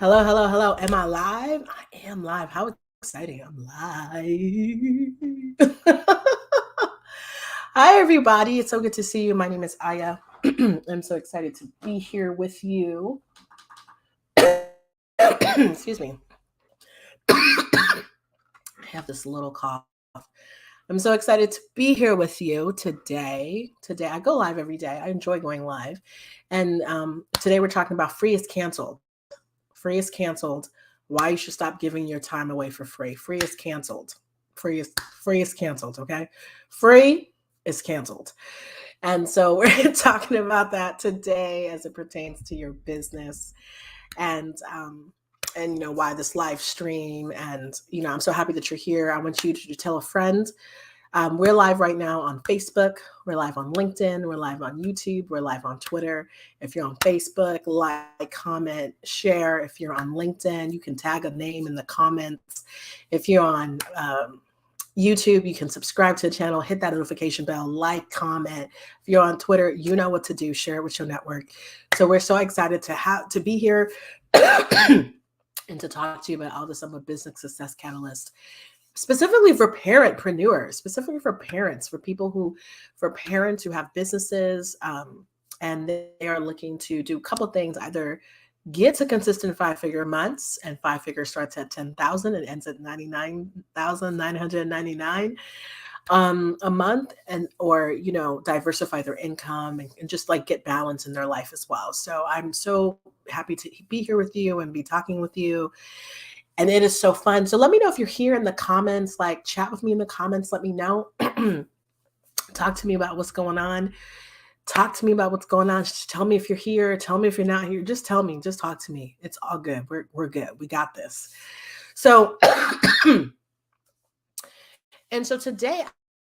Hello, hello, hello. Am I live? I am live. How exciting. I'm live. Hi, everybody. It's so good to see you. My name is Aya. I'm so excited to be here with you. Excuse me. I have this little cough. I'm so excited to be here with you today. Today, I go live every day. I enjoy going live. And today we're talking about free is canceled. Free is canceled. Why you should stop giving your time away for free. Free is canceled. Free is canceled. Okay, free is canceled. And so we're talking about that today as it pertains to your business and why this live stream. And I'm so happy that you're here. I want you to tell a friend. We're live right now on Facebook. We're live on LinkedIn. We're live on YouTube. We're live on Twitter. If you're on Facebook, like, comment, share. If you're on LinkedIn, you can tag a name in the comments. If you're on YouTube, you can subscribe to the channel, hit that notification bell, like, comment. If you're on Twitter, you know what to do. Share it with your network. So we're so excited to be here and to talk to you about all this. I'm a business success catalyst, specifically for parentpreneurs, specifically for parents, for parents who have businesses, and they are looking to do a couple things: either get to consistent 5-figure months, and 5-figure starts at 10,000 and ends at 99,999 a month, or diversify their income and just like get balance in their life as well. So I'm so happy to be here with you and be talking with you. And it is so fun. So let me know if you're here in the comments, like chat with me in the comments. Let me know. Talk to me about what's going on. Talk to me about what's going on. Just tell me if you're here. Tell me if you're not here. Just tell me. Just talk to me. It's all good. We're good. We got this. So, and so today,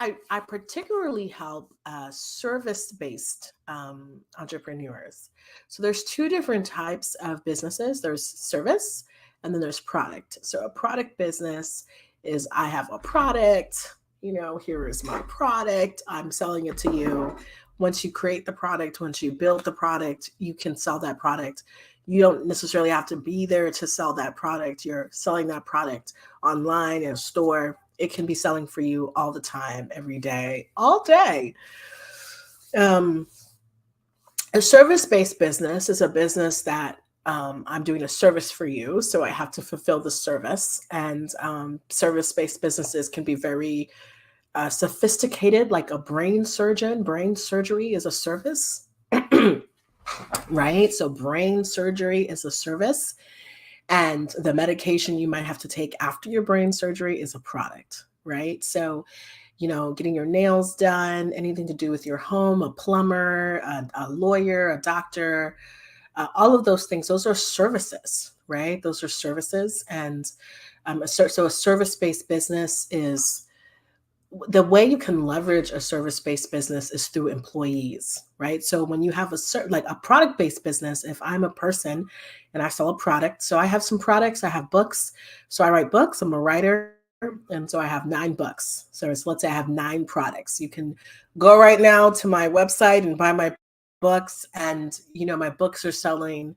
I particularly help service-based entrepreneurs. So there's two different types of businesses. There's service, and then there's product. So a product business is, I have a product, here is my product. I'm selling it to you. Once you create the product, once you build the product, you can sell that product. You don't necessarily have to be there to sell that product. You're selling that product online in a store. It can be selling for you all the time, every day, all day. A service-based business is a business that I'm doing a service for you, so I have to fulfill the service. And service-based businesses can be very sophisticated, like a brain surgeon. Brain surgery is a service, right? So brain surgery is a service. And the medication you might have to take after your brain surgery is a product, right? So, getting your nails done, anything to do with your home, a plumber, a lawyer, a doctor, all of those things, those are services, right? Those are services. And so a service-based business is, the way you can leverage a service-based business is through employees, right? So when you have like a product-based business, if I'm a person and I sell a product, so I have some products, I have books. So I write books, I'm a writer. And so I have 9 books. So let's say I have 9 products. You can go right now to my website and buy my books. And, my books are selling,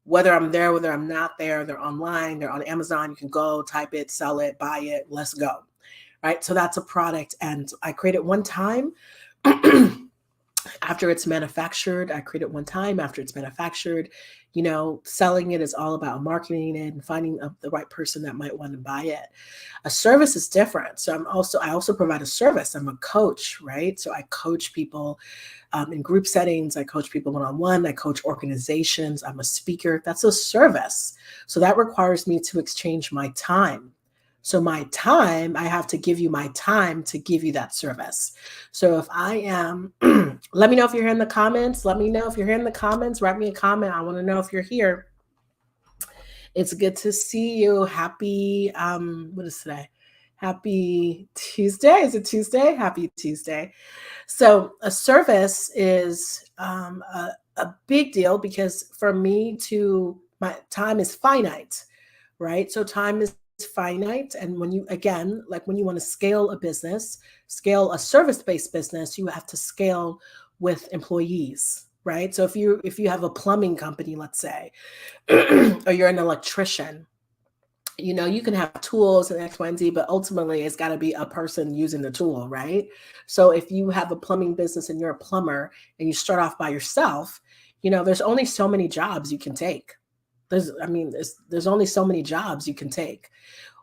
whether I'm there, whether I'm not there. They're online, they're on Amazon. You can go type it, sell it, buy it, let's go. Right? So that's a product. And I create it one time. After it's manufactured, I create it one time. After it's manufactured, selling it is all about marketing it and finding the right person that might want to buy it. A service is different. So I also provide a service. I'm a coach, right? So I coach people in group settings. I coach people one-on-one. I coach organizations. I'm a speaker. That's a service. So that requires me to exchange my time. So my time, I have to give you my time to give you that service. So if I am, let me know if you're here in the comments. Let me know if you're here in the comments. Write me a comment. I want to know if you're here. It's good to see you. Happy, what is today? Happy Tuesday. Is it Tuesday? Happy Tuesday. So a service is a big deal because for me my time is finite, right? So time is finite. And when you want to scale a business, scale a service-based business, you have to scale with employees, right? So if you have a plumbing company, let's say, or you're an electrician, you can have tools and X, Y, and Z, but ultimately it's got to be a person using the tool, right? So if you have a plumbing business and you're a plumber and you start off by yourself, there's only so many jobs you can take. There's only so many jobs you can take.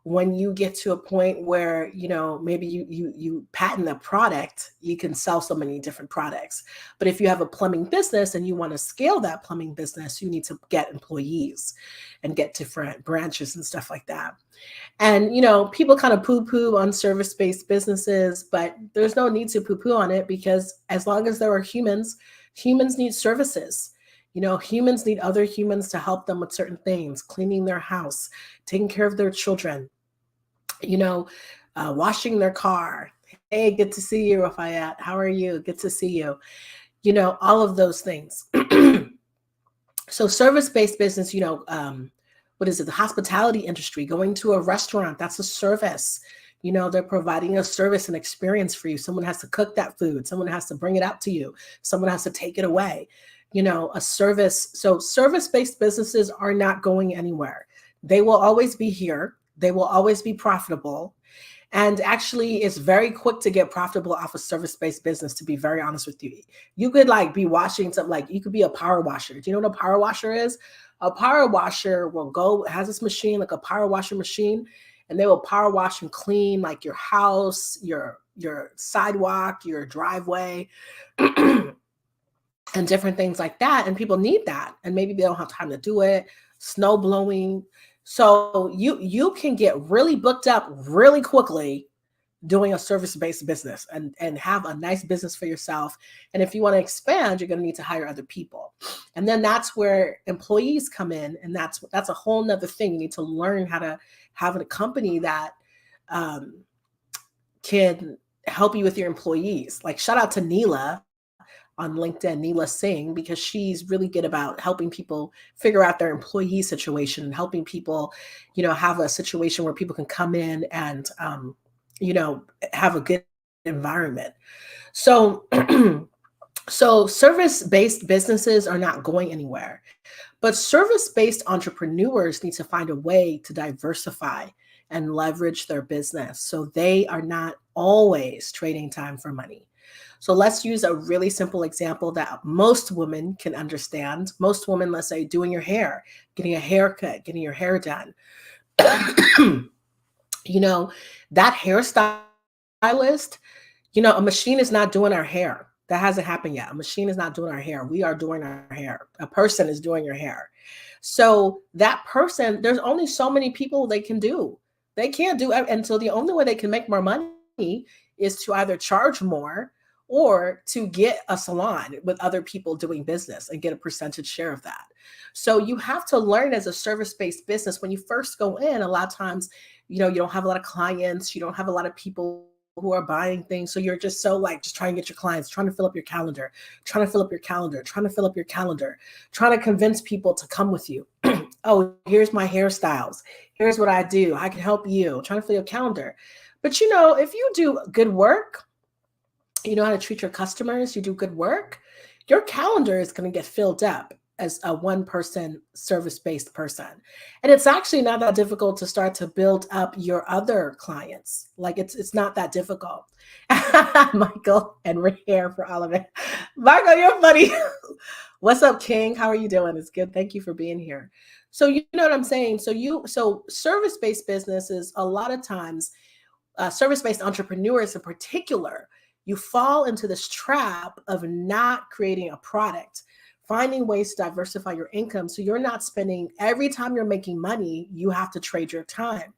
When you get to a point where maybe you patent a product, you can sell so many different products. But if you have a plumbing business and you want to scale that plumbing business, you need to get employees and get different branches and stuff like that. And people kind of poo-poo on service-based businesses, but there's no need to poo-poo on it, because as long as there are humans need services. Humans need other humans to help them with certain things, cleaning their house, taking care of their children, you know, washing their car. Hey, good to see you, Rafayat. How are you? Good to see you. All of those things. So service-based business, what is it? The hospitality industry, going to a restaurant, that's a service. They're providing a service and experience for you. Someone has to cook that food. Someone has to bring it out to you. Someone has to take it away. A service. So service-based businesses are not going anywhere. They will always be here. They will always be profitable. And actually, it's very quick to get profitable off a service-based business, to be very honest with you. You could be washing something, you could be a power washer. Do you know what a power washer is? A power washer has this machine, like a power washer machine, and they will power wash and clean your house, your sidewalk, your driveway, and different things like that. And people need that. And maybe they don't have time to do it. Snow blowing. So you can get really booked up really quickly doing a service-based business and have a nice business for yourself. And if you want to expand, you're going to need to hire other people. And then that's where employees come in. And that's a whole nother thing. You need to learn how to have a company that can help you with your employees. Shout out to Neela on LinkedIn, Neela Singh, because she's really good about helping people figure out their employee situation and helping people, have a situation where people can come in and, have a good environment. So, so service-based businesses are not going anywhere, but service-based entrepreneurs need to find a way to diversify and leverage their business so they are not always trading time for money. So let's use a really simple example that most women can understand. Most women, let's say, doing your hair, getting a haircut, getting your hair done. That hairstylist, a machine is not doing our hair. That hasn't happened yet. A machine is not doing our hair. We are doing our hair. A person is doing your hair. So that person, there's only so many people they can do. They can't do it. And so the only way they can make more money is to either charge more or to get a salon with other people doing business and get a percentage share of that. So you have to learn as a service-based business. When you first go in, a lot of times, you don't have a lot of clients. You don't have a lot of people who are buying things. So you're just just trying to get your clients, trying to fill up your calendar, trying to fill up your calendar, trying to convince people to come with you. Oh, here's my hairstyles. Here's what I do. I can help you. Trying to fill your calendar. But if you do good work, you know how to treat your customers, you do good work, your calendar is going to get filled up as a one-person service-based person. And it's actually not that difficult to start to build up your other clients. It's not that difficult. Michael and hair for all of it. Michael, you're funny. What's up, King? How are you doing? It's good. Thank you for being here. So you know what I'm saying? So service-based businesses, a lot of times, service-based entrepreneurs in particular, you fall into this trap of not creating a product, finding ways to diversify your income. So you're not spending, every time you're making money, you have to trade your time.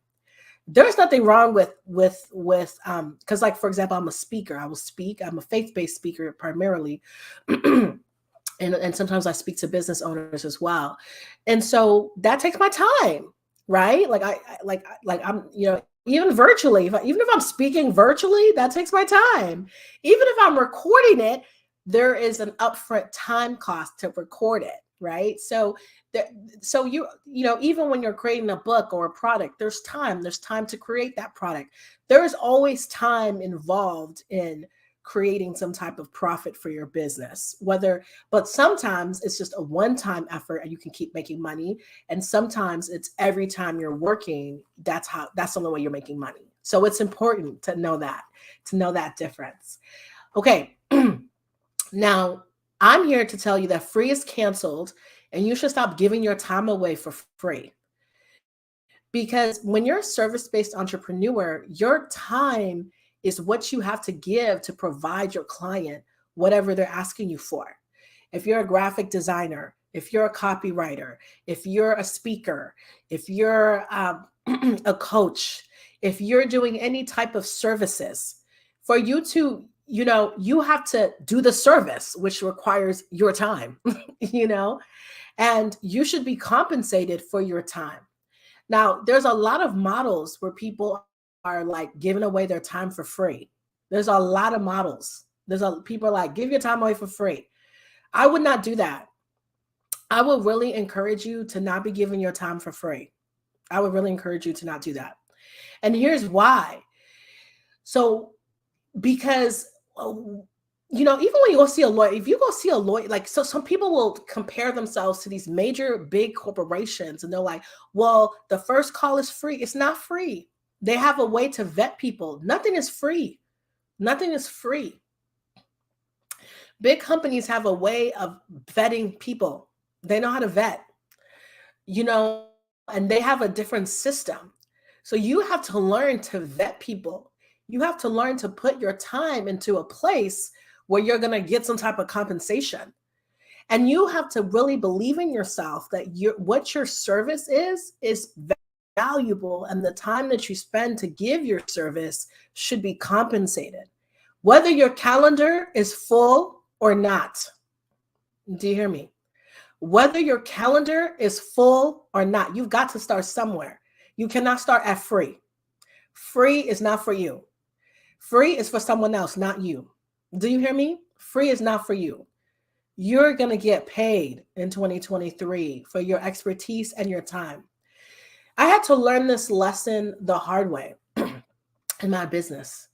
There's nothing wrong with because for example, I'm a speaker. I will speak. I'm a faith-based speaker primarily. And sometimes I speak to business owners as well. And so that takes my time, right? I'm, even virtually, even if I'm speaking virtually, that takes my time. Even if I'm recording it, there is an upfront time cost to record it, right? So even when you're creating a book or a product, there's time to create that product. There is always time involved in creating some type of profit for your business. But sometimes it's just a one-time effort and you can keep making money. And sometimes it's every time you're working, that's the only way you're making money. So it's important to know that difference. Okay. Now, I'm here to tell you that free is canceled and you should stop giving your time away for free. Because when you're a service-based entrepreneur, your time is what you have to give to provide your client whatever they're asking you for. If you're a graphic designer, if you're a copywriter, if you're a speaker, if you're a coach, if you're doing any type of services, for you to, you have to do the service, which requires your time, and you should be compensated for your time. Now, there's a lot of models where people are like giving away their time for free. There's a lot of models. People are like, give your time away for free. I would not do that. I would really encourage you to not be giving your time for free. I would really encourage you to not do that. And here's why. So, because, even when you go see a lawyer, if you go see a lawyer, like, so some people will compare themselves to these major big corporations and they're like, well, the first call is free. It's not free. They have a way to vet people. Nothing is free. Nothing is free. Big companies have a way of vetting people. They know how to vet, and they have a different system. So you have to learn to vet people. You have to learn to put your time into a place where you're going to get some type of compensation. And you have to really believe in yourself that what your service is valuable, and the time that you spend to give your service should be compensated, whether your calendar is full or not. Do you hear me? Whether your calendar is full or not, you've got to start somewhere. You cannot start at free. Free is not for you. Free is for someone else, not you. Do you hear me? Free is not for you. You're going to get paid in 2023 for your expertise and your time. I had to learn this lesson the hard way in my business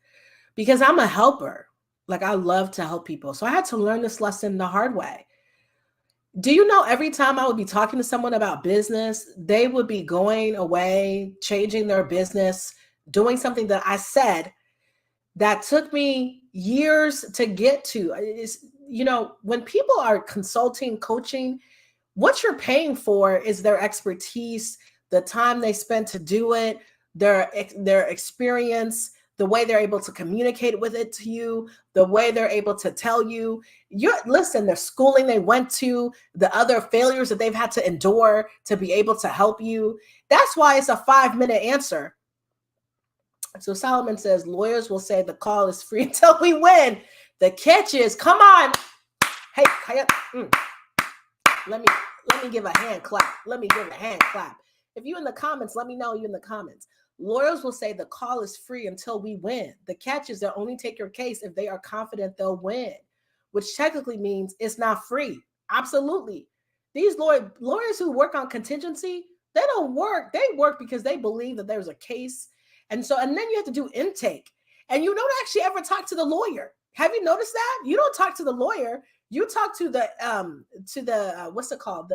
because I'm a helper. Like, I love to help people. So I had to learn this lesson the hard way. Do you know every time I would be talking to someone about business, they would be going away, changing their business, doing something that I said that took me years to get to. When people are consulting, coaching, what you're paying for is their expertise, the time they spend to do it, their experience, the way they're able to communicate with it to you, the way they're able to tell you. Their schooling they went to, the other failures that they've had to endure to be able to help you. That's why it's a 5-minute answer. So Solomon says, lawyers will say the call is free until we win. The catch is, come on. Hey, let me give a hand clap. Let me give a hand clap. If you in the comments, let me know you in the comments. Lawyers will say the call is free until we win. The catch is they'll only take your case if they are confident they'll win, which technically means it's not free. Absolutely. These lawyers who work on contingency, they don't work. They work because they believe that there's a case. And then you have to do intake, and you don't actually ever talk to the lawyer. Have you noticed that? You don't talk to the lawyer. You talk to the what's it called?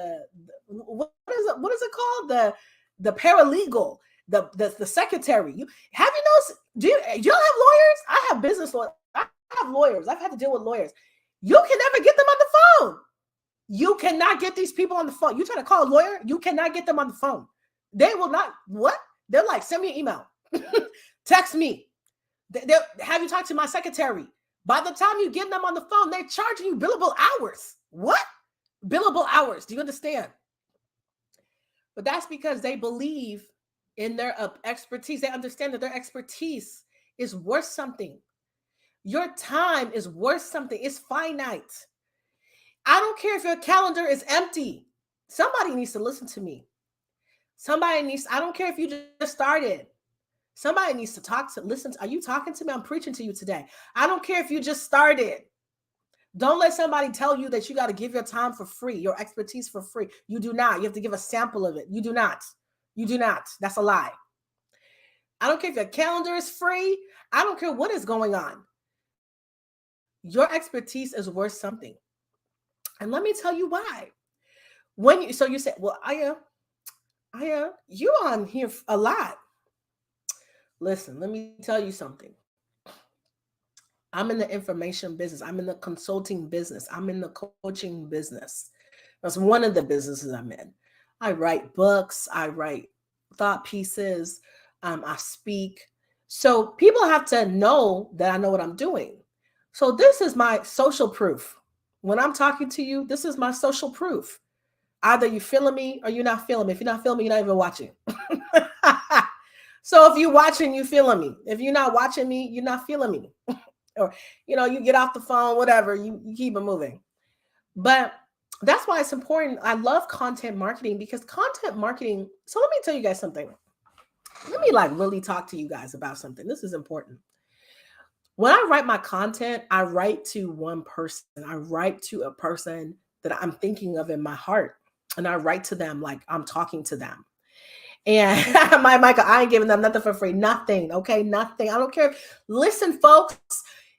What is it called? The paralegal, the secretary. Have you noticed? Do you don't have lawyers? I have business lawyers. I have lawyers. I've had to deal with lawyers. You can never get them on the phone. You cannot get these people on the phone. You try to call a lawyer, you cannot get them on the phone. They will not. What? They're like, send me an email. Text me. Have you talked to my secretary? By the time you get them on the phone, they're charging you billable hours. What? Billable hours. Do you understand? But that's because they believe in their expertise. They understand that their expertise is worth something. Your time is worth something. It's finite. I don't care if your calendar is empty. Somebody needs to listen to me. I don't care if you just started. Somebody needs to listen. Are you talking to me? I'm preaching to you today. I don't care if you just started. Don't let somebody tell you that you got to give your time for free, your expertise for free. You do not. You have to give a sample of it. You do not. You do not. That's a lie. I don't care if your calendar is free. I don't care what is going on. Your expertise is worth something. And let me tell you why. So you say, well, I you on here a lot. Listen, let me tell you something. I'm in the information business. I'm in the consulting business. I'm in the coaching business. That's one of the businesses I'm in. I write books. I write thought pieces. I speak. So people have to know that I know what I'm doing. So this is my social proof. When I'm talking to you, this is my social proof. Either you feeling me or you're not feeling me. If you're not feeling me, you're not even watching. So if you're watching, you feeling me. If you're not watching me, you're not feeling me. Or, you get off the phone, whatever, you keep it moving. But that's why it's important. I love content marketing because content marketing. So let me tell you guys something. Let me really talk to you guys about something. This is important. When I write my content, I write to one person. I write to a person that I'm thinking of in my heart. And I write to them like I'm talking to them. And Michael, I ain't giving them nothing for free. Nothing. Okay. Nothing. I don't care. Listen, folks,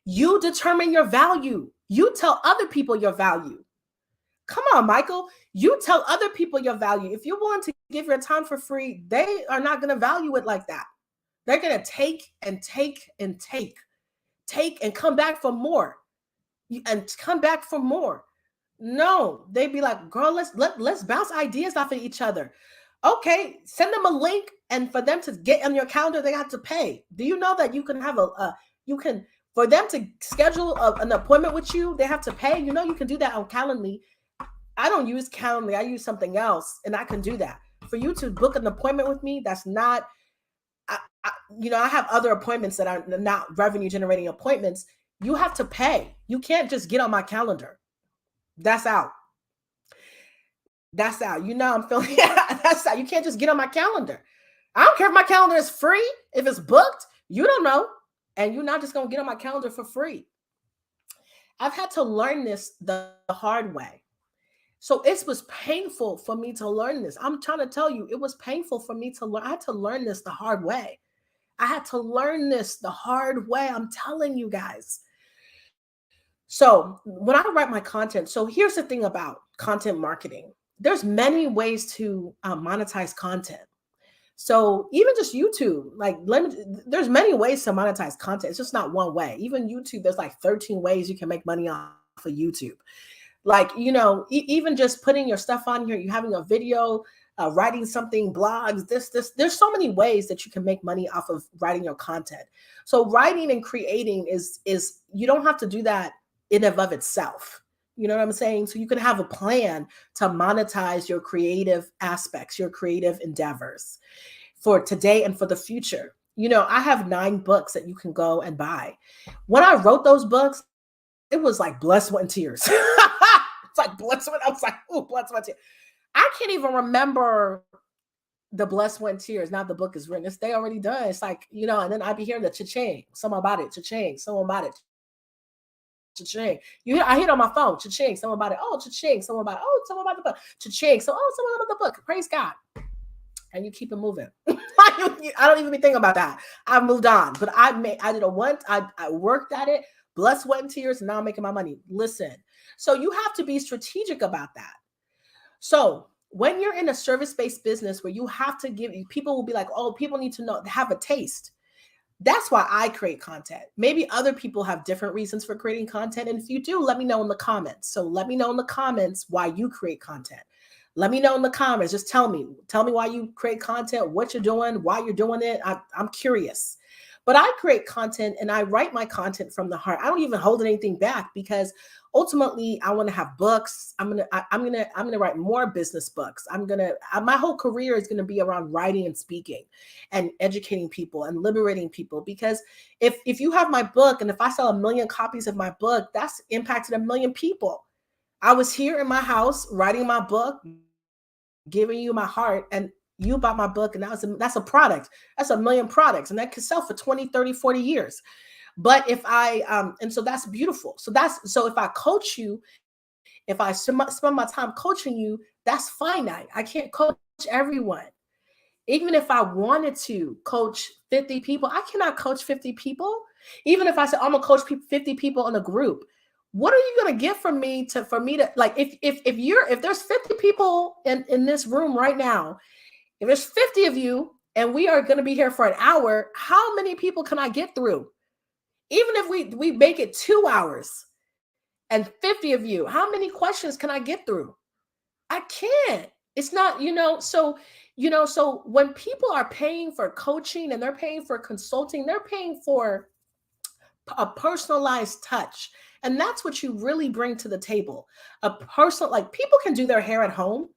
you determine your value. You tell other people your value. Come on, Michael. You tell other people your value. If you're willing to give your time for free, they are not going to value it like that. They're going to take and take and take and come back for more and come back for more. No, they'd be like, girl, let's bounce ideas off of each other. Okay, send them a link, and for them to get on your calendar, they have to pay. Do you know that you can have for them to schedule an appointment with you, they have to pay? You can do that on Calendly. I don't use Calendly. I use something else, and I can do that. For you to book an appointment with me, that's not, I have other appointments that are not revenue generating appointments. You have to pay. You can't just get on my calendar. That's out. That's out. I'm feeling that's out. You can't just get on my calendar. I don't care if my calendar is free. If it's booked, you don't know. And you're not just going to get on my calendar for free. I've had to learn this the hard way. So it was painful for me to learn this. I'm trying to tell you, it was painful for me to learn. I had to learn this the hard way. I had to learn this the hard way. I'm telling you guys. So when I write my content, so here's the thing about content marketing. There's many ways to monetize content. So even just YouTube, there's many ways to monetize content. It's just not one way. Even YouTube, there's 13 ways you can make money off of YouTube. Even just putting your stuff on here, you having a video, writing something, blogs, there's so many ways that you can make money off of writing your content. So writing and creating is you don't have to do that in and of itself. You know what I'm saying? So you can have a plan to monetize your creative aspects, your creative endeavors for today and for the future. I have 9 books that you can go and buy. When I wrote those books, it was like blood, sweat, and tears. It's like blood, sweat. I was like, ooh, blood, sweat, tears. I can't even remember the blood, sweat, and tears. Now the book is written. They already done. It's like, and then I'd be hearing the cha-ching. Someone about it, cha-ching. Someone about it. Cha-ching. I hear it on my phone. Cha-ching. Someone about it. Oh, cha-ching. Someone about it. Oh, someone about the book. Cha-ching. So, someone about the book. Praise God. And you keep it moving. I don't even be thinking about that. I moved on. But I did I worked at it. Blood, sweat, and tears. And now I'm making my money. Listen. So you have to be strategic about that. So when you're in a service-based business where you have to people will be like, oh, people need to know, have a taste. That's why I create content. Maybe other people have different reasons for creating content. And if you do, let me know in the comments. So let me know in the comments why you create content. Let me know in the comments. Just tell me why you create content, what you're doing, why you're doing it. I'm curious. But I create content and I write my content from the heart. I don't even hold anything back because ultimately I want to have books. I'm gonna write more business books. My whole career is gonna be around writing and speaking and educating people and liberating people. Because if you have my book and if I sell 1 million copies of my book, that's impacted 1 million people. I was here in my house writing my book, giving you my heart, and you bought my book, and that's a product. That's 1 million products, and that could sell for 20, 30, 40 years. But if and so that's beautiful. So if I coach you, if I spend my time coaching you, that's finite. I can't coach everyone. Even if I wanted to coach 50 people, I cannot coach 50 people. Even if I said I'm gonna coach 50 people in a group, What are you going to get from me for me to like, if there's 50 people in this room right now, if there's 50 of you and we are going to be here for an hour, how many people can I get through? Even if we make it 2 hours and 50 of you, how many questions can I get through? I can't. It's not, so when people are paying for coaching and they're paying for consulting, they're paying for a personalized touch. And that's what you really bring to the table. A personal, like, people can do their hair at home.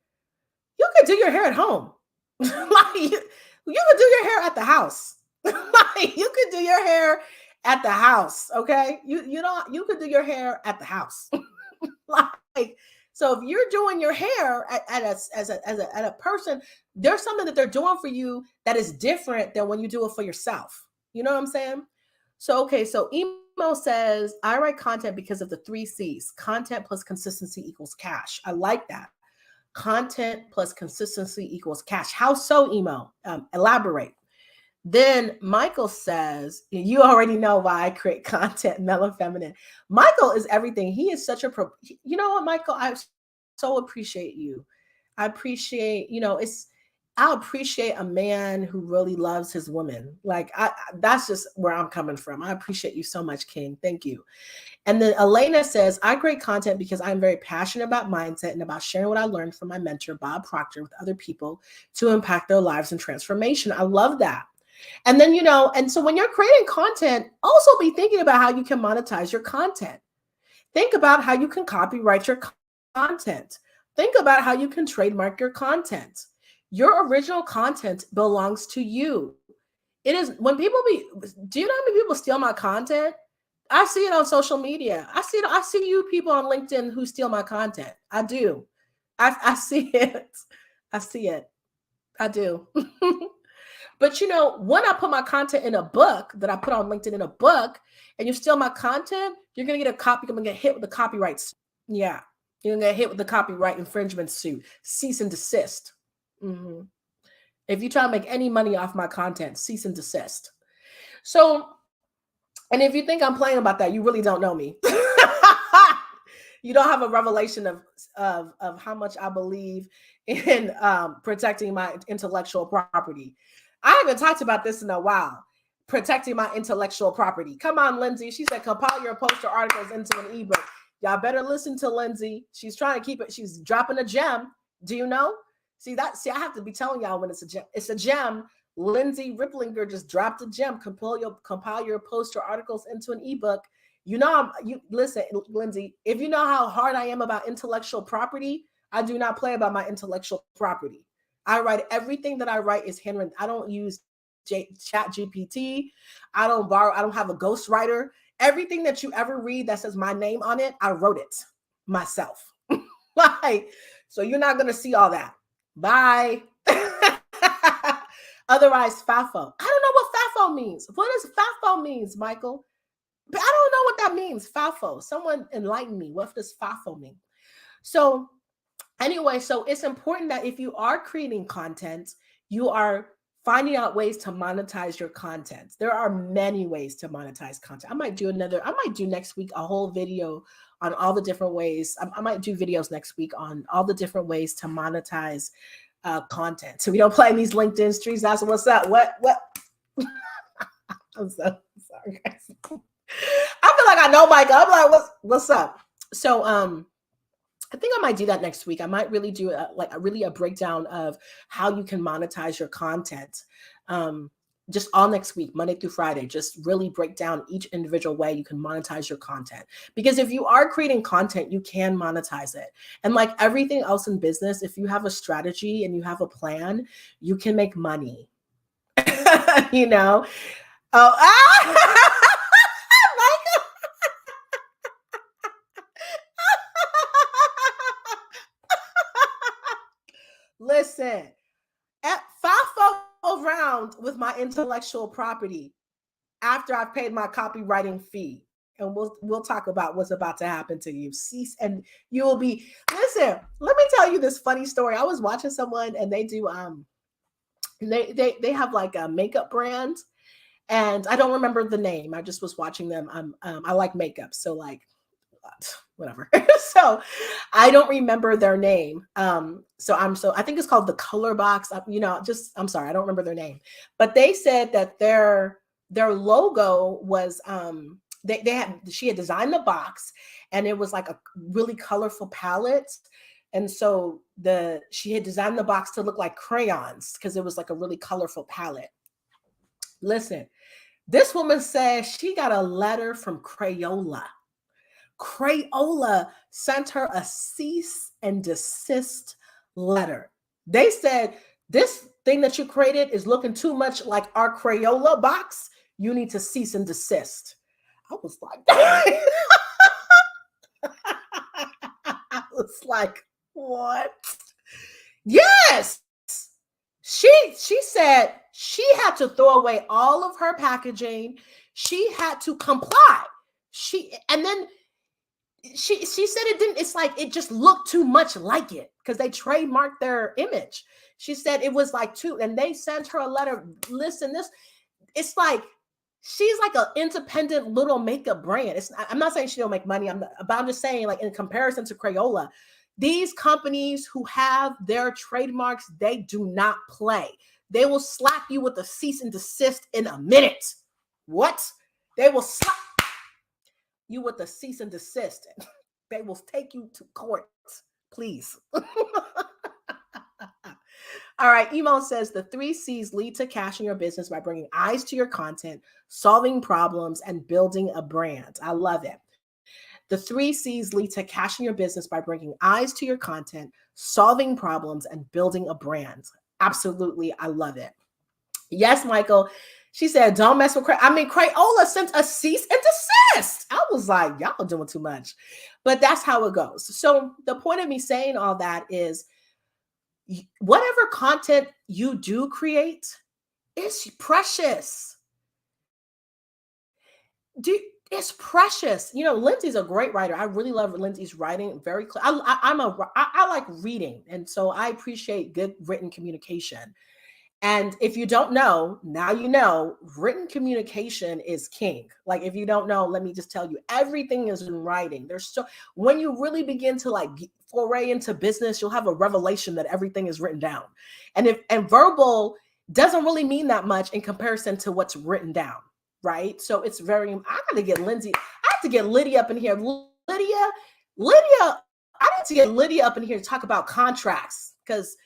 You can do your hair at home. Like, you can do your hair at the house. Like, you can do your hair at the house. Okay. You could do your hair at the house. Like, so if you're doing your hair at a person, there's something that they're doing for you that is different than when you do it for yourself. You know what I'm saying? So, okay. So Emo says, I write content because of the 3 C's: content plus consistency equals cash. I like that. Content plus consistency equals cash. How so, Emo? Elaborate. Then Michael says, you already know why I create content, Mellow Feminine. Michael is everything. He is such a you know what, Michael? I so appreciate you. I appreciate, I appreciate a man who really loves his woman. Like, that's just where I'm coming from. I appreciate you so much, King. Thank you. And then Elena says, I create content because I'm very passionate about mindset and about sharing what I learned from my mentor, Bob Proctor, with other people to impact their lives and transformation. I love that. And then, and so when you're creating content, also be thinking about how you can monetize your content. Think about how you can copyright your content. Think about how you can trademark your content. Your original content belongs to you. It is when do you know how many people steal my content? I see it on social media. I see you people on LinkedIn who steal my content. I do. I see it. I see it. I do. But when I put my content in a book that I put on LinkedIn in a book, and you steal my content, you're going to get I'm going to get hit with the copyright suit. Yeah. You're going to get hit with the copyright infringement suit. Cease and desist. Mm-hmm. If you try to make any money off my content, cease and desist. So, and if you think I'm playing about that, you really don't know me. You don't have a revelation of how much I believe in protecting my intellectual property. I haven't talked about this in a while. Protecting my intellectual property. Come on, Lindsay. She said, compile your poster articles into an ebook. Y'all better listen to Lindsay. She's trying to keep it. She's dropping a gem. Do you know? See, I have to be telling y'all when it's a gem. It's a gem. Lindsay Ripplinger just dropped a gem. Compile your poster articles into an ebook. Listen, Lindsay, if you know how hard I am about intellectual property, I do not play about my intellectual property. I write everything that I write is handwritten. I don't use Chat GPT. I don't have a ghostwriter. Everything that you ever read that says my name on it, I wrote it myself. Like, so you're not going to see all that. Bye. Otherwise, FAFO. I don't know what FAFO means. What does FAFO means, Michael? But I don't know what that means. FAFO. Someone enlighten me. What does FAFO mean? So anyway, so it's important that if you are creating content, you are finding out ways to monetize your content. There are many ways to monetize content. I might do next week a whole video on all the different ways. I might do videos next week on all the different ways to monetize content. So we don't play in these LinkedIn streets. That's what's up. What? I'm so sorry, guys. I feel like I know Micah. I'm like, what's up? So I think I might do that next week. I might really do a breakdown of how you can monetize your content. Just all next week, Monday through Friday, just really break down each individual way you can monetize your content. Because if you are creating content, you can monetize it. And like everything else in business, if you have a strategy and you have a plan, you can make money. Listen, at FAFO round with my intellectual property after I've paid my copywriting fee. And we'll talk about what's about to happen to you. Cease, and you will be, listen, let me tell you this funny story. I was watching someone and they do they have like a makeup brand, and I don't remember the name. I just was watching them. I like makeup. So like whatever. So I don't remember their name. I think it's called the Color Box. I'm sorry, I don't remember their name. But they said that their logo was she had designed the box, and it was like a really colorful palette. And so she had designed the box to look like crayons because it was like a really colorful palette. Listen, this woman says she got a letter from Crayola. Crayola sent her a cease and desist letter. They said, this thing that you created is looking too much like our Crayola box. You need to cease and desist. I was like, I was like, what? Yes. She said she had to throw away all of her packaging. She had to comply. And then she said it's like it just looked too much like it because they trademarked their image. She said it was like and they sent her a letter. Listen, it's like she's like an independent little makeup brand. I'm not saying she don't make money. I'm just saying, like, in comparison to Crayola, these companies who have their trademarks, they do not play. They will slap you with a cease and desist in a minute. What? They will slap you with a cease and desist. They will take you to court, please. All right, Emo says the 3 C's lead to cash in your business by bringing eyes to your content, solving problems, and building a brand. I love it. The 3 C's lead to cash in your business by bringing eyes to your content, solving problems, and building a brand. Absolutely, I love it. Yes, Michael. She said, don't mess with Crayola sent a cease and desist. I was like, y'all doing too much. But that's how it goes. So the point of me saying all that is whatever content you do create is precious. It's precious. Lindsay's a great writer. I really love Lindsay's writing. Very clear. I like reading. And so I appreciate good written communication. And if you don't know, now you know, written communication is king. Like, if you don't know, let me just tell you, everything is in writing. When you really begin to foray into business, you'll have a revelation that everything is written down. And verbal doesn't really mean that much in comparison to what's written down, right? So it's I got to get Lindsay. I have to get Lydia up in here. Lydia, I need to get Lydia up in here to talk about contracts, because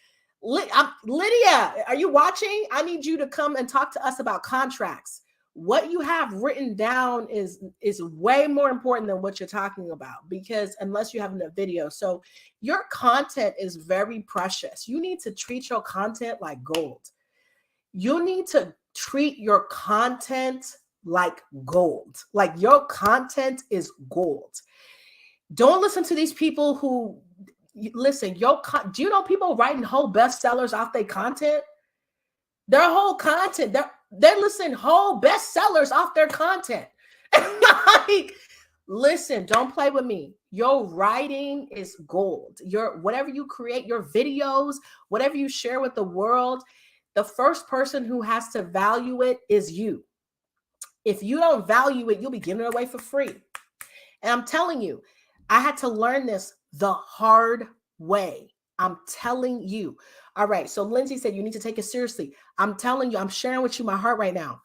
Lydia, are you watching? I need you to come and talk to us about contracts. What you have written down is way more important than what you're talking about, because unless you have a video. So your content is very precious. You need to treat your content like gold. You need to treat your content like gold. Like, your content is gold. Don't listen to these people who listen. Do you know people writing whole bestsellers off their content? Their whole content, they're listening whole bestsellers off their content. Like, listen, don't play with me. Your writing is gold. Whatever you create, your videos, whatever you share with the world, the first person who has to value it is you. If you don't value it, you'll be giving it away for free. And I'm telling you, I had to learn this the hard way. I'm telling you. All right. So Lindsay said you need to take it seriously. I'm telling you, I'm sharing with you my heart right now.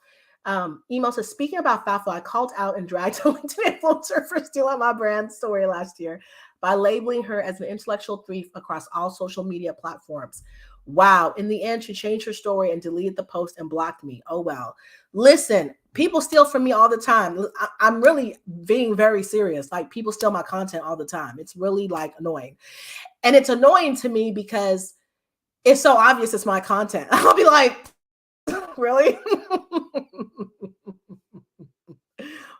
Emo says, speaking about Fafo, I called out and dragged a LinkedIn influencer for stealing my brand story last year by labeling her as an intellectual thief across all social media platforms. Wow. In the end, she changed her story and deleted the post and blocked me. Oh, well. Listen, people steal from me all the time. I'm really being very serious. Like, people steal my content all the time. It's really annoying. And it's annoying to me because it's so obvious it's my content. I'll be like, really?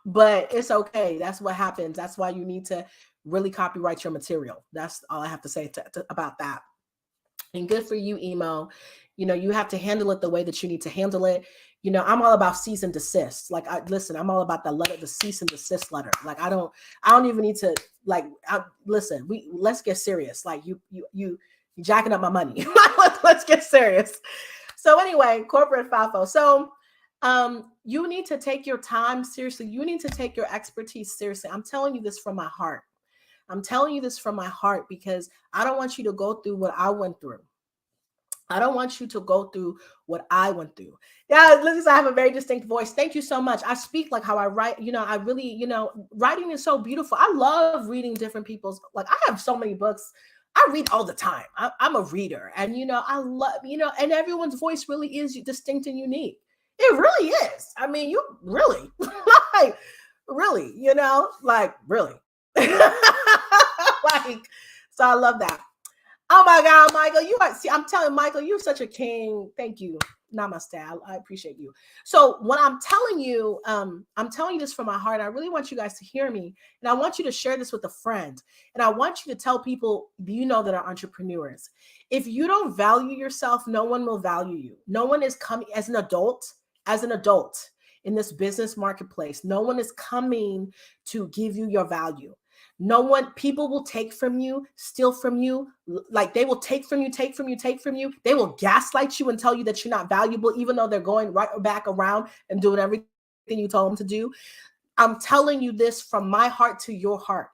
But it's okay. That's what happens. That's why you need to really copyright your material. That's all I have to say about that. And good for you, Emo. You have to handle it the way that you need to handle it. I'm all about cease and desist. I'm all about the cease and desist letter. I don't even need to listen, let's get serious. You jacking up my money. Let's get serious. So anyway, corporate FAFO. So You need to take your time seriously. You need to take your expertise seriously. I'm telling you this from my heart. I'm telling you this from my heart because I don't want you to go through what I went through. I don't want you to go through what I went through. Yeah, listen, I have a very distinct voice. Thank you so much. I speak like how I write. I really, writing is so beautiful. I love reading different people's, like, I have so many books. I read all the time. I'm a reader. And, I love, and everyone's voice really is distinct and unique. It really is. I mean, you really, like, really, like, really. Like, so I love that. Oh my God, Michael, I'm telling Michael, you're such a king. Thank you. Namaste. I appreciate you. So when I'm telling you this from my heart. I really want you guys to hear me. And I want you to share this with a friend. And I want you to tell people that are entrepreneurs. If you don't value yourself, no one will value you. No one is coming as an adult in this business marketplace. No one is coming to give you your value. People will take from you, steal from you. Like, they will take from you. They will gaslight you and tell you that you're not valuable, even though they're going right back around and doing everything you told them to do. I'm telling you this from my heart to your heart.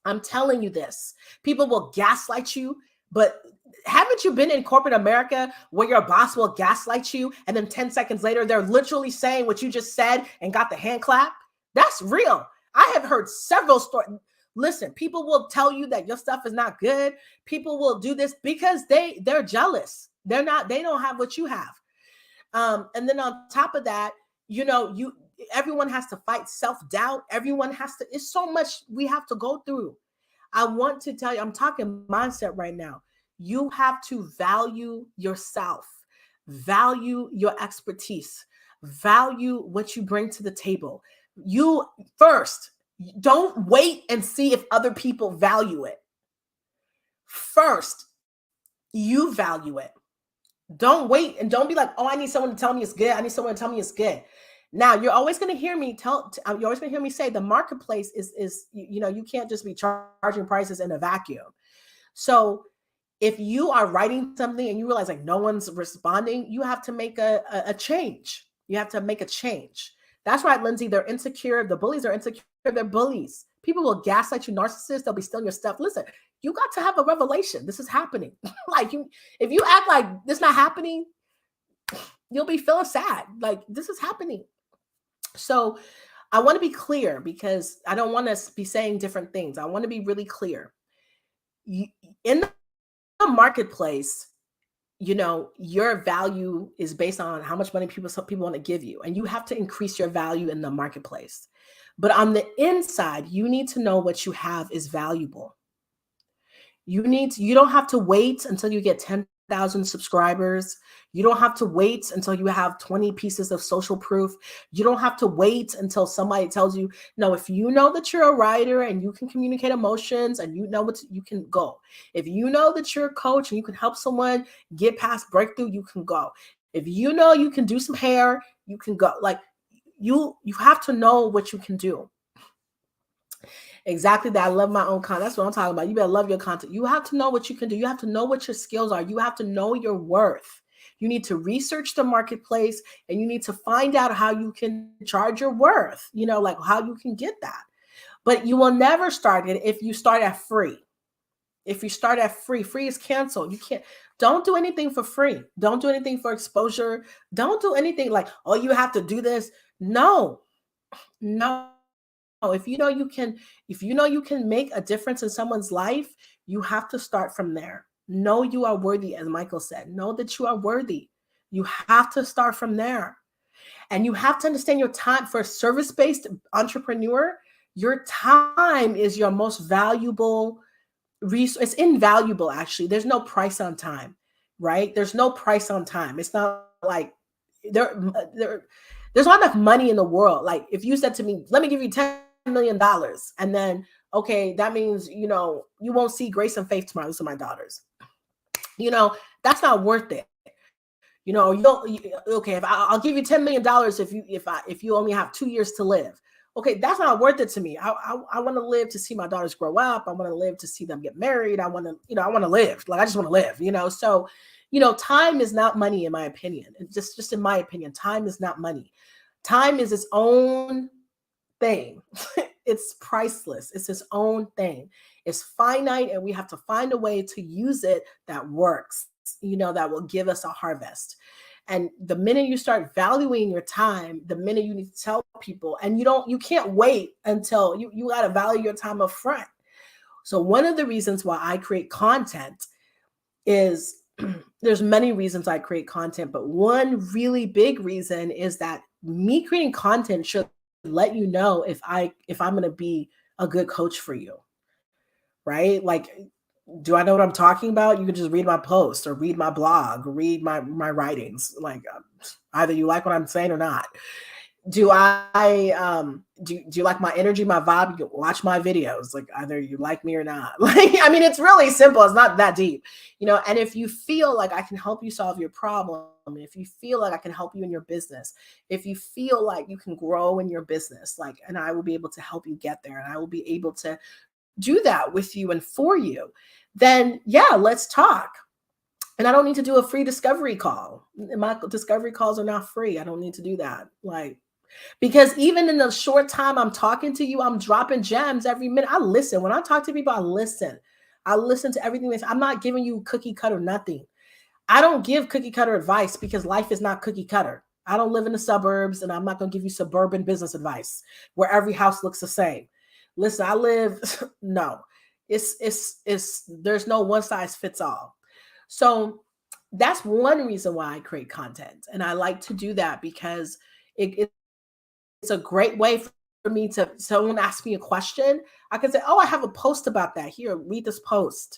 I'm telling you this. People will gaslight you, but haven't you been in corporate America where your boss will gaslight you and then 10 seconds later, they're literally saying what you just said and got the hand clap? That's real. I have heard several stories. Listen, people will tell you that your stuff is not good. People will do this because they're jealous. They don't have what you have. And then on top of that, everyone has to fight self-doubt. It's so much we have to go through. I want to tell you, I'm talking mindset right now. You have to value yourself, value your expertise, value what you bring to the table. You first, don't wait and see if other people value it. First, you value it. Don't wait and don't be like, oh, I need someone to tell me it's good. I need someone to tell me it's good. Now, you're always going to hear me say the marketplace is you can't just be charging prices in a vacuum. So if you are writing something and you realize like no one's responding, you have to make a change. You have to make a change. That's right, Lindsay. They're insecure. The bullies are insecure. They're bullies. People will gaslight you, narcissists. They'll be stealing your stuff. Listen, you got to have a revelation. This is happening. If you act like this not happening, you'll be feeling sad. Like, this is happening. So I want to be clear because I don't want to be saying different things. I want to be really clear. In the marketplace, your value is based on how much money people want to give you, and you have to increase your value in the marketplace. But on the inside, you need to know what you have is valuable. You don't have to wait until you get 10,000 subscribers. You don't have to wait until you have 20 pieces of social proof. You don't have to wait until somebody tells you, no, if you know that you're a writer and you can communicate emotions and you can go. If you know that you're a coach and you can help someone get past breakthrough, you can go. If you know you can do some hair, you can go. Like, you have to know what you can do. Exactly that. I love my own content. That's what I'm talking about. You better love your content. You have to know what you can do. You have to know what your skills are. You have to know your worth. You need to research the marketplace and you need to find out how you can charge your worth, like how you can get that. But you will never start it if you start at free. If you start at free is canceled. Don't do anything for free. Don't do anything for exposure. Don't do anything like, oh, you have to do this. No. If you know you can make a difference in someone's life, you have to start from there. Know you are worthy, as Michael said. Know that you are worthy. You have to start from there. And you have to understand your time. For a service-based entrepreneur, your time is your most valuable resource. It's invaluable, actually. There's no price on time, right? There's no price on time. It's not like there's not enough money in the world. Like, if you said to me, let me give you $10 million, and then, okay, that means, you won't see Grace and Faith tomorrow. Those are my daughters. That's not worth it. Okay, if I'll give you $10 million if you only have 2 years to live. Okay, that's not worth it to me. I want to live to see my daughters grow up. I want to live to see them get married. I want to live. Like, I just want to live, So time is not money, in my opinion. Just in my opinion, time is not money. Time is its own thing. It's priceless. It's its own thing. It's finite, and we have to find a way to use it that works, that will give us a harvest. And the minute you start valuing your time, the minute you need to tell people, and you can't wait until you got to value your time up front. So one of the reasons why I create content is there's many reasons I create content, but one really big reason is that me creating content should let you know if I'm going to be a good coach for you, right? Like, do I know what I'm talking about? You can just read my post or read my blog, or read my writings. Like, either you like what I'm saying or not. Do you like my energy, my vibe? You watch my videos. Like, either you like me or not. Like, I mean, it's really simple. It's not that deep, and if you feel like I can help you solve your problem, if you feel like I can help you in your business, if you feel like you can grow in your business, like, and I will be able to help you get there, and I will be able to do that with you and for you, then yeah, let's talk. And I don't need to do a free discovery call. My discovery calls are not free. I don't need to do that. Like, because even in the short time I'm talking to you, I'm dropping gems every minute. I listen. When I talk to people, I listen. I listen to everything. I'm not giving you cookie cutter nothing. I don't give cookie cutter advice because life is not cookie cutter. I don't live in the suburbs, and I'm not going to give you suburban business advice where every house looks the same. Listen, I live, no, there's no one size fits all. So that's one reason why I create content. And I like to do that because it's a great way for me to, someone asks me a question, I can say, oh, I have a post about that. Here, read this post.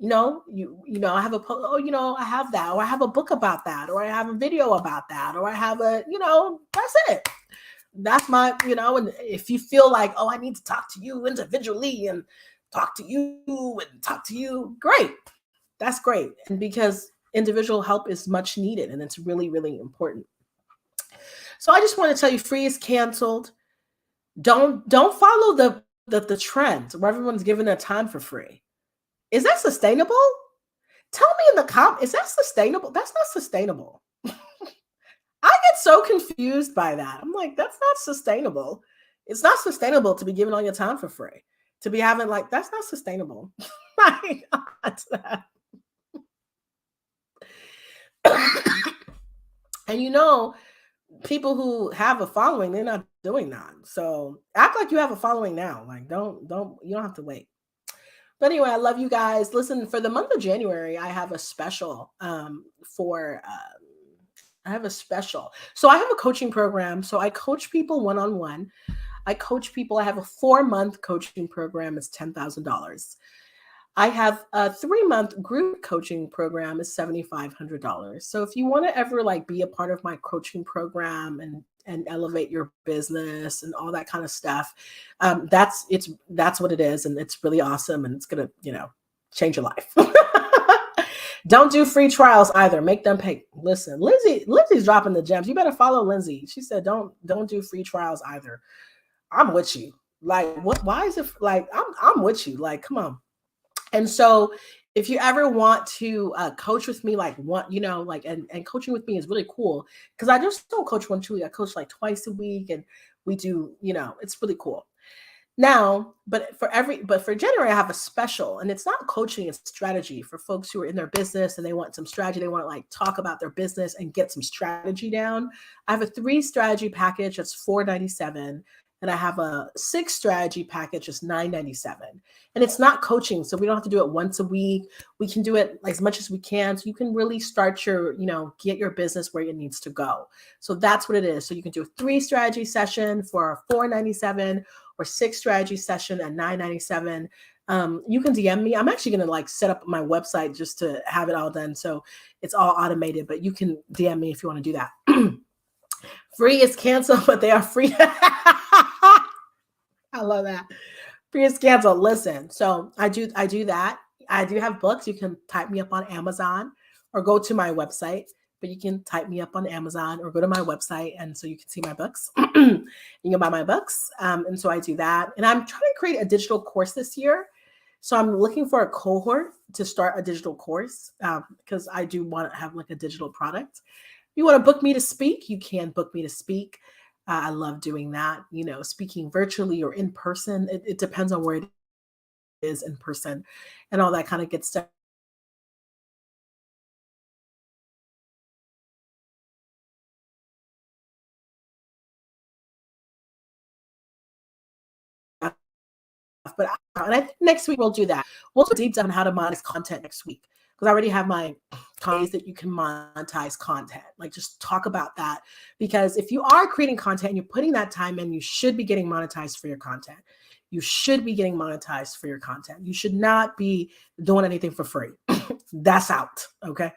I have a post, I have that, or I have a book about that, or I have a video about that, or I have that's it. That's my, and if you feel like, oh, I need to talk to you individually and talk to you, great. That's great. And because individual help is much needed, and it's really, really important. So I just want to tell you, free is canceled. Don't follow the trend where everyone's giving their time for free. Is that sustainable? Tell me in the comments, is that sustainable? That's not sustainable. I get so confused by that. I'm like, that's not sustainable. It's not sustainable to be giving all your time for free. To be having that's not sustainable. My God. And people who have a following, they're not doing that. So act like you have a following now. Like, you don't have to wait. But anyway, I love you guys. Listen, for the month of January, I have a special So I have a coaching program. So I coach people one-on-one. I have a 4-month coaching program. It's $10,000. I have a 3-month group coaching program is $7,500. So if you want to ever be a part of my coaching program and elevate your business and all that kind of stuff, that's what it is. And it's really awesome. And it's going to, change your life. Don't do free trials either. Make them pay. Listen, Lindsay's dropping the gems. You better follow Lindsay. She said, don't do free trials either. I'm with you. Why is it I'm with you. Come on. And so if you ever want to coach with me, and coaching with me is really cool because I just don't coach 1 2 week. I coach twice a week, and we do, it's really cool. Now, but for January, I have a special, and it's not coaching, it's strategy for folks who are in their business and they want some strategy. They want to talk about their business and get some strategy down. I have a 3 strategy package that's $497. And I have a 6 strategy package, it's $997. And it's not coaching, so we don't have to do it once a week. We can do it as much as we can. So you can really start your, get your business where it needs to go. So that's what it is. So you can do a 3 strategy session for $497 or 6 strategy session at $997. You can DM me. I'm actually going to set up my website just to have it all done. So it's all automated, but you can DM me if you want to do that. Free is canceled, but they are free. I love that. Free is canceled. Listen, so I do that. I do have books. You can type me up on Amazon or go to my website, but you can type me up on Amazon or go to my website, and so you can see my books. You can buy my books. And so I do that. And I'm trying to create a digital course this year. So I'm looking for a cohort to start a digital course because I do want to have like a digital product. If you want to book me to speak, you can book me to speak. I love doing that, speaking virtually or in person. It depends on where it is in person and all that kind of good stuff. But and I think next week we'll do that. We'll do a deep dive on how to monetize content next week because I already have my ways that you can monetize content. Like just talk about that because if you are creating content and you're putting that time in, you should be getting monetized for your content. You should be getting monetized for your content. You should not be doing anything for free. That's out. Okay.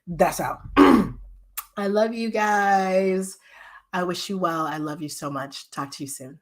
That's out. I love you guys. I wish you well. I love you so much. Talk to you soon.